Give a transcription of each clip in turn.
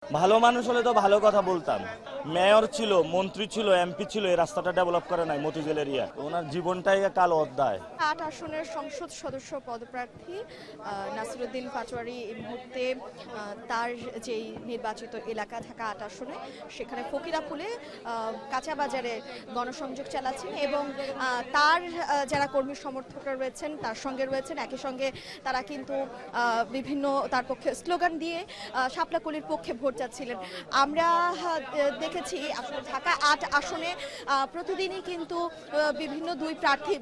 ভালো মানুষ হলে তো ভালো কথা বলতাম। মেয়র ছিল, মন্ত্রী ছিল, এমপি ছিল, এই রাস্তাটা ডেভেলপ করে নাই মতিঝিল এরিয়া। ওনার জীবনটাই কালো অধ্যায়। ৮ আসনের সংসদ সদস্য পদপ্রার্থী নাসিরুদ্দিন পাটোয়ারি এই মুহূর্তে তার যেই নির্বাচিত এলাকা ঢাকা ৮ আসনে সেখানে ফকিরাপুলে কাঁচাবাজারে গণসংযোগ চালাচ্ছেন এবং তার যারা কর্মী সমর্থকরা রয়েছেন তার সঙ্গে রয়েছেন, একই সঙ্গে তারা কিন্তু বিভিন্ন তার পক্ষে স্লোগান দিয়ে শাপলাকলির পক্ষে ভোট চাচ্ছিলেন। আমরা দেখেছি আসলে ঢাকা ৮ আসনে প্রতিদিনই কিন্তু বিভিন্ন দুই প্রার্থী,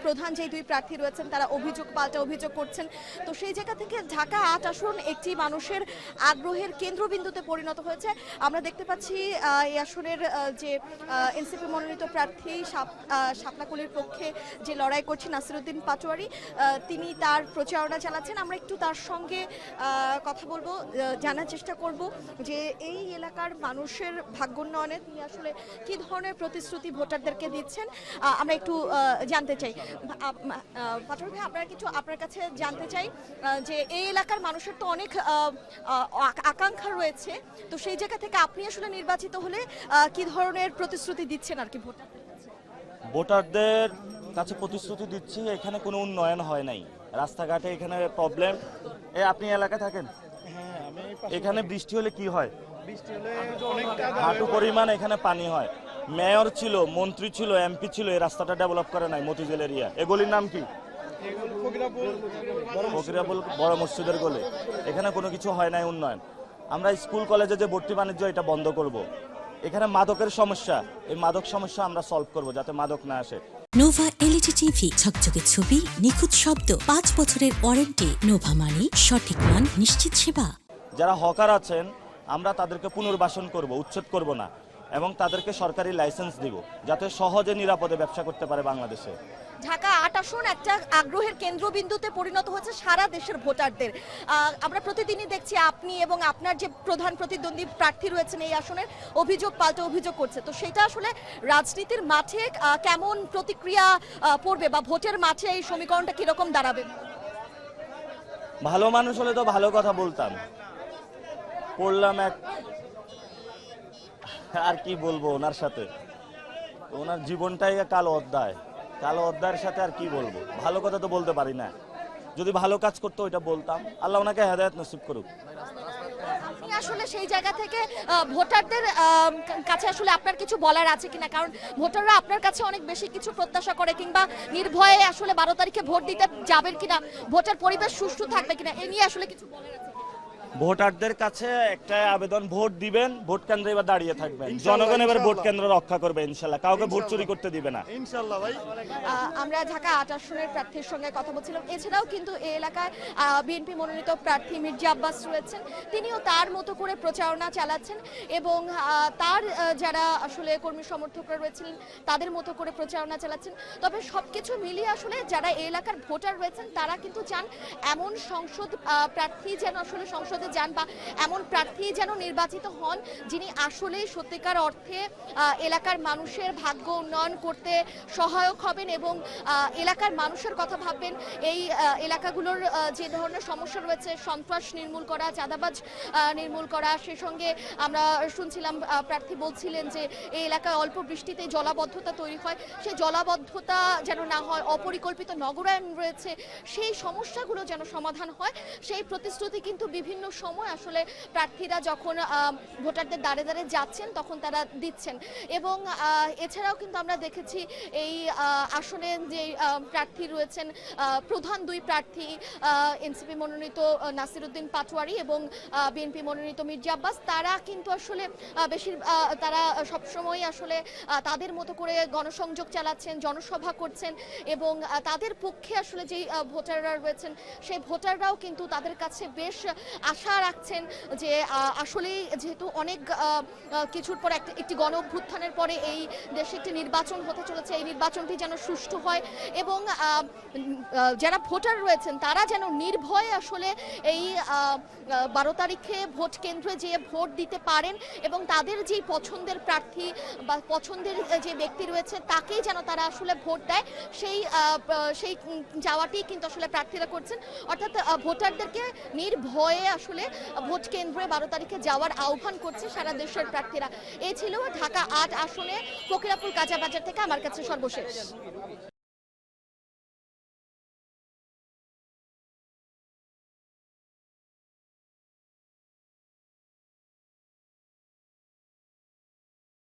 প্রধান যে দুই প্রার্থী রয়েছেন তারা অভিযোগ পাল্টা অভিযোগ করছেন। তো সেই জায়গা থেকে ঢাকা ৮ আসন একটি মানুষের আগ্রহের কেন্দ্রবিন্দুতে পরিণত হয়েছে। আমরা দেখতে পাচ্ছি এই আসনের যে এনসিপি মনোনীত প্রার্থী শাপলাকলির পক্ষে যে লড়াই করছেন নাসিরুদ্দিন পাটোয়ারি, তিনি তার প্রচারণা চালাচ্ছেন। আমরা একটু তার সঙ্গে কথা বলবো, জানার চেষ্টা করব যে এই এলাকার মানুষের ভাগ্যোন্নয়নে তিনি আসলে কি ধরনের প্রতিশ্রুতি ভোটারদেরকে দিচ্ছেন আমরা একটু জানতে চাই। পাটোয়ারি ভাই, আপনার কাছে জানতে চাই যে এই এলাকার মানুষের তো অনেক আকাঙ্ক্ষা রয়েছে, তো সেই জায়গা থেকে আপনি আসলে নির্বাচিত হলে কি ধরনের প্রতিশ্রুতি দিচ্ছেন আর কি ভোটারদের কাছে প্রতিশ্রুতি দিচ্ছি, এখানে কোনো উন্নয়ন হয় নাই, রাস্তাঘাটে এখানে প্রবলেম। আপনি এলাকায় থাকেন, এখানে বৃষ্টি হলে কি হয়, হাঁটু পরিমাণ এখানে পানি হয়। মেয়র ছিল, মন্ত্রী ছিল, এমপি ছিল, এই রাস্তাটা ডেভেলপ করে নাই মতিঝিল এরিয়া। এগুলির নাম কি? ফকিরাপুল বড় মসজিদের গলে। এখানে কোনো কিছু হয় নাই উন্নয়ন। আমরা স্কুল কলেজে যে ভর্তি বাণিজ্য এটা বন্ধ করব। এখানে মাদকের সমস্যা, এই মাদক সমস্যা আমরা সলভ করব যাতে মাদক না আসে। নোভা এলইডি টিভি, ঝকঝকে ছবি, নিখুঁত শব্দ, 5 বছরের ওয়ারেন্টি। নোভা মানে সঠিক মান, নিশ্চিত সেবা। যারা হকার আছেন আমরা তাদেরকে পুনর্বাসন করব, উচ্ছেদ করব না, এবং তাদেরকে সরকারি লাইসেন্স দিব যাতে সহজে নিরাপদে ব্যবসা করতে পারে বাংলাদেশে। ঢাকা ৮ আসন একটা আগ্রহের কেন্দ্রবিন্দুতে পরিণত হচ্ছে সারা দেশের ভোটারদের। আমরা প্রতিদিনই দেখছি আপনি এবং আপনার যে প্রধান প্রতিদ্বন্দ্বী প্রার্থী রয়েছেন এই আসনের অভিযোগ পাল্টা অভিযোগ করছে, তো সেটা আসলে রাজনীতির মাঠে কেমন প্রতিক্রিয়া পড়বে বা ভোটের মাঠে এই সমীকরণটা কিরকম দাঁড়াবে? ভালো মানুষ হলে তো ভালো কথা বলতাম। পড়লাম এক, আর কি বলবো ওনার সাথে, ওনার জীবনটাই কালো অধ্যায়। কালো অধ্যায়ের সাথে আর কি বলবো, ভালো কথা তো বলতে পারি না। যদি ভালো কাজ করতো ওইটা বলতাম। আল্লাহ ওনাকে হেদায়েত নসিব করুক। আপনি আসলে সেই জায়গা থেকে ভোটারদের কাছে আসলে আপনার কিছু বলার আছে কিনা, কারণ ভোটাররা আপনার কাছে অনেক বেশি কিছু প্রত্যাশা করে, কিংবা নির্ভয়ে আসলে 12 তারিখে ভোট দিতে যাবেন কিনা, ভোটের পরিবেশ সুষ্ঠু থাকবে কিনা, এ নিয়ে আসলে কিছু বলার আছে? ভোটারদের কাছে একটা আবেদন, ভোট দিবেন, ভোট কেন্দ্রে এবার দাঁড়িয়ে থাকবেন, জনগণ এবার ভোট কেন্দ্র রক্ষা করবে ইনশাল্লাহ, কাউকে ভোট চুরি করতে দিবে না ইনশাল্লাহ ভাই। আমরা ঢাকা ৮ আসনের প্রার্থীর সঙ্গে কথা বলছিলাম। এছাড়াও কিন্তু এই এলাকায় বিএনপি মনোনীত প্রার্থী মির্জা আব্বাস রয়েছেন, তিনিও তার মতো করে প্রচারণা চালাচ্ছেন এবং তার যারা আসলে কর্মী সমর্থকরা রয়েছেন তাদের মতো করে প্রচারণা চালাচ্ছেন। তবে সবকিছু মিলিয়ে আসলে যারা এই এলাকার ভোটার রয়েছেন তারা কিন্তু চান এমন সংসদ প্রার্থী যেন আসলে সংসদে যান, বা এমন প্রার্থী যেন নির্বাচিত হন যিনি আসলেই সত্যিকার অর্থে এলাকার মানুষের ভাগ্য উন্নয়ন করতে সহায়ক হবেন এবং এলাকার মানুষের কথা ভাববেন। এই এলাকাগুলোর যে ধরনের সমস্যা রয়েছে, সন্ত্রাস নির্মূল করা, চাঁদাবাজ নির্মূল করা, সে সঙ্গে আমরা শুনছিলাম প্রার্থী বলছিলেন যে এই এলাকায় অল্প বৃষ্টিতে জলাবদ্ধতা তৈরি হয়, সেই জলাবদ্ধতা যেন না হয়, অপরিকল্পিত নগরায়ন রয়েছে, সেই সমস্যাগুলো যেন সমাধান হয়, সেই প্রতিশ্রুতি কিন্তু বিভিন্ন সময় আসলে প্রার্থীরা যখন ভোটারদের দ্বারে দ্বারে যাচ্ছেন তখন তারা দিচ্ছেন। এবং এছাড়াও কিন্তু আমরা দেখেছি এই আসনে যে প্রার্থী রয়েছেন, প্রধান দুই প্রার্থী এনসিপি মনোনীত নাসিরুদ্দিন পাটোয়ারি এবং বিএনপি মনোনীত মির্জা আব্বাস, তারা কিন্তু আসলে তারা সবসময় আসলে তাদের মতো করে গণসংযোগ চালাচ্ছেন, জনসভা করছেন এবং তাদের পক্ষে আসলে যেই ভোটাররা রয়েছেন সেই ভোটাররাও কিন্তু তাদের কাছে বেশ আশা রাখছেন যে আসলে যেহেতু অনেক কিছুর পর একটি গণ অভ্যুত্থানের পরে এই দেশে একটি নির্বাচন হতে চলেছে, এই নির্বাচনটি যেন সুষ্ঠু হয় এবং যারা ভোটার রয়েছেন তারা যেন নির্ভয়ে আসলে এই 12 তারিখে ভোট কেন্দ্রে যেয়ে ভোট দিতে পারেন এবং তাদের যেই পছন্দের প্রার্থী বা পছন্দের যে ব্যক্তি রয়েছে তাকেই যেন তারা আসলে ভোট দেয়, সেই যাওয়াটি কিন্তু আসলে প্রার্থীরা করছেন। অর্থাৎ ভোটারদেরকে নির্ভয়ে আসলে আসলে ভোট কেন্দ্রে 12 তারিখে যাওয়ার আহ্বান করছে সারা দেশের প্রার্থীরা। এ ছিল ঢাকা 8 আসনে ফকিরাপুর কাঁচাবাজার থেকে আমার কাছে সর্বশেষ।